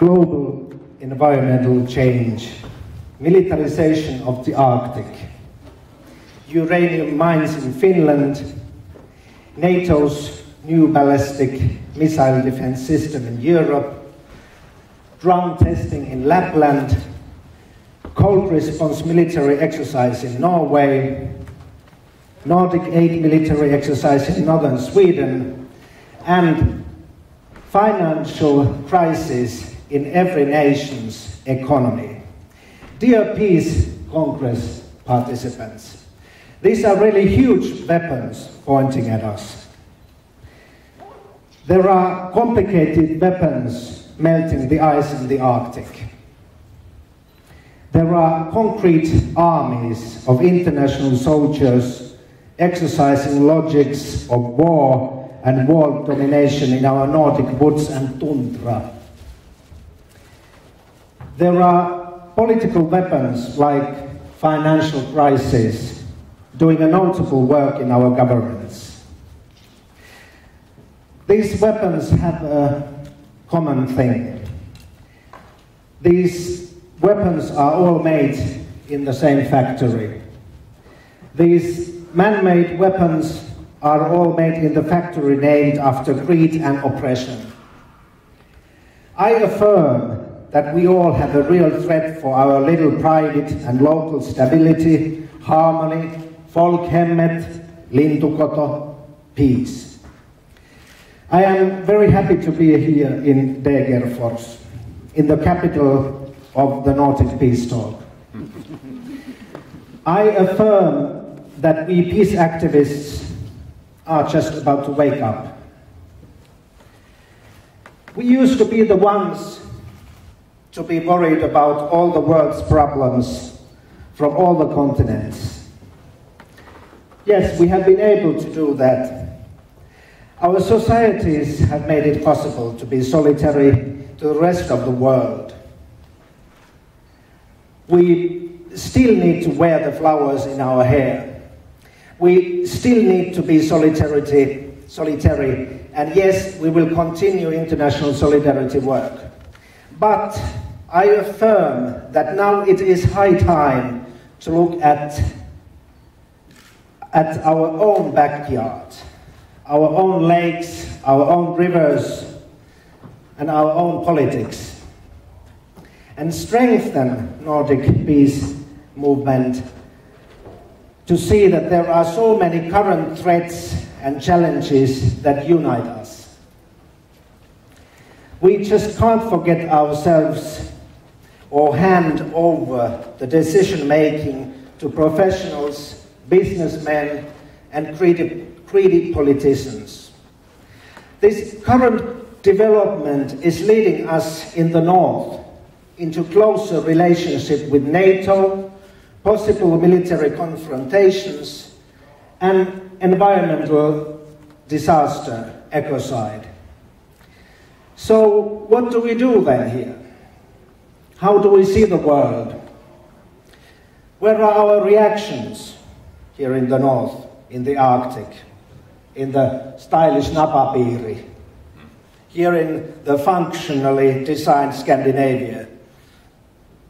global environmental change, militarization of the Arctic, uranium mines in Finland, NATO's new ballistic missile defense system in Europe, drone testing in Lapland, cold response military exercise in Norway, Nordic aid military exercise in northern Sweden, and financial crisis in every nation's economy. Dear Peace Congress participants, these are really huge weapons pointing at us. There are complicated weapons melting the ice in the Arctic. There are concrete armies of international soldiers exercising logics of war and world domination in our Nordic woods and tundra. There are political weapons like financial crisis doing a notable work in our governments. These weapons have a common thing. These weapons are all made in the same factory. These man-made weapons are all made in the factory named after greed and oppression. I affirm that we all have a real threat for our little private and local stability, harmony, folkhemmet, lintukoto, peace. I am very happy to be here in Degerfors, in the capital of the Nordic Peace Talk. I affirm that we peace activists are just about to wake up. We used to be the ones to be worried about all the world's problems from all the continents. Yes, we have been able to do that. Our societies have made it possible to be solitary to the rest of the world. We still need to wear the flowers in our hair. We still need to be solitary, and yes, we will continue international solidarity work. But I affirm that now it is high time to look at our own backyard, our own lakes, our own rivers, and our own politics, and strengthen Nordic peace movement to see that there are so many current threats and challenges that unite us. We just can't forget ourselves or hand over the decision-making to professionals, businessmen, and greedy politicians. This current development is leading us in the north into closer relationship with NATO, possible military confrontations, and environmental disaster, ecocide. So what do we do then here? How do we see the world? Where are our reactions here in the north, in the Arctic, in the stylish Napapiiri, here in the functionally designed Scandinavia?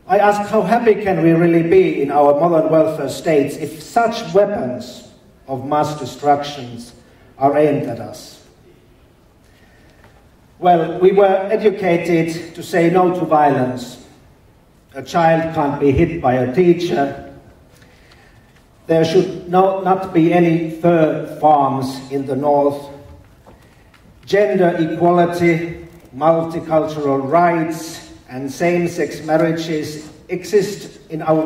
I ask, how happy can we really be in our modern welfare states if such weapons of mass destructions are aimed at us? Well, we were educated to say no to violence. A child can't be hit by a teacher. There should not be any fur farms in the north. Gender equality, multicultural rights, and same-sex marriages exist in our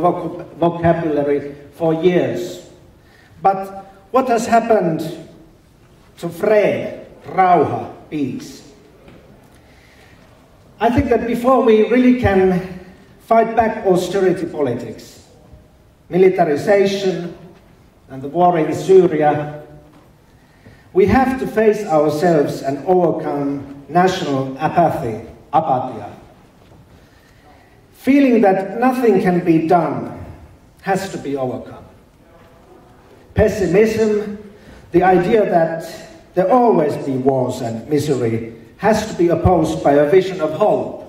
vocabulary for years. But what has happened to fred, rauha, peace? I think that before we really can fight back austerity politics, militarization, and the war in Syria, we have to face ourselves and overcome national apathy, apatia. Feeling that nothing can be done has to be overcome. Pessimism, the idea that there always be wars and misery, has to be opposed by a vision of hope.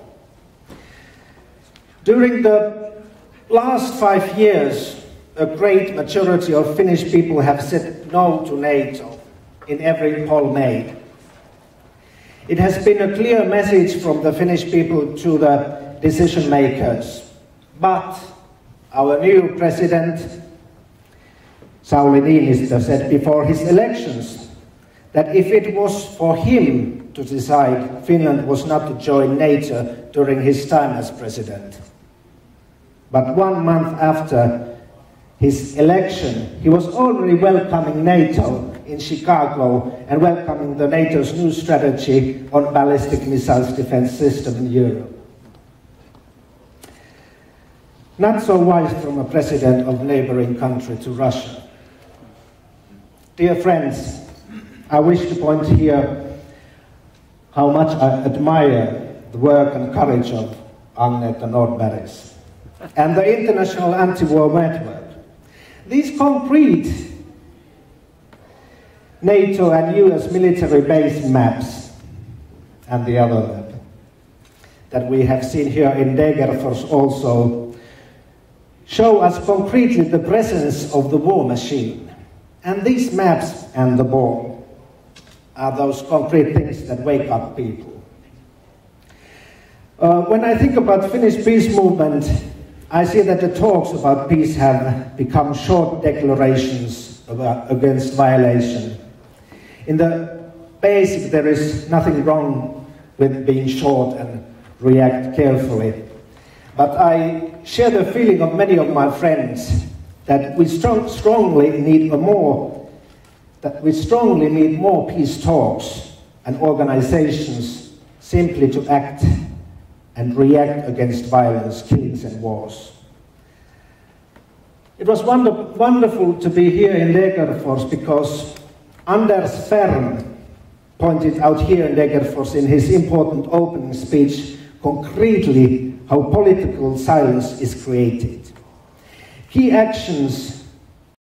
During the last 5 years, a great majority of Finnish people have said no to NATO in every poll made. It has been a clear message from the Finnish people to the decision makers. But our new president, Sauli Niinistö, said before his elections that if it was for him to decide, Finland was not to join NATO during his time as president. But 1 month after his election, he was already welcoming NATO in Chicago and welcoming the NATO's new strategy on ballistic missiles defense system in Europe. Not so wise from a president of a neighboring country to Russia. Dear friends, I wish to point here how much I admire the work and courage of Agneta Nordbergs and the International Anti-War Network. These concrete NATO and US military base maps and the other map that we have seen here in Degerfors also show us concretely the presence of the war machine. And these maps and the ball are those concrete things that wake up people. When I think about Finnish peace movement, I see that the talks about peace have become short declarations against violation. In the basic, there is nothing wrong with being short and react carefully. But I share the feeling of many of my friends that we strongly need more peace talks and organizations simply to act and react against violence, killings and wars. It was wonderful to be here in Degerfors because Anders Ferm pointed out here in Degerfors in his important opening speech concretely how political silence is created. Key actions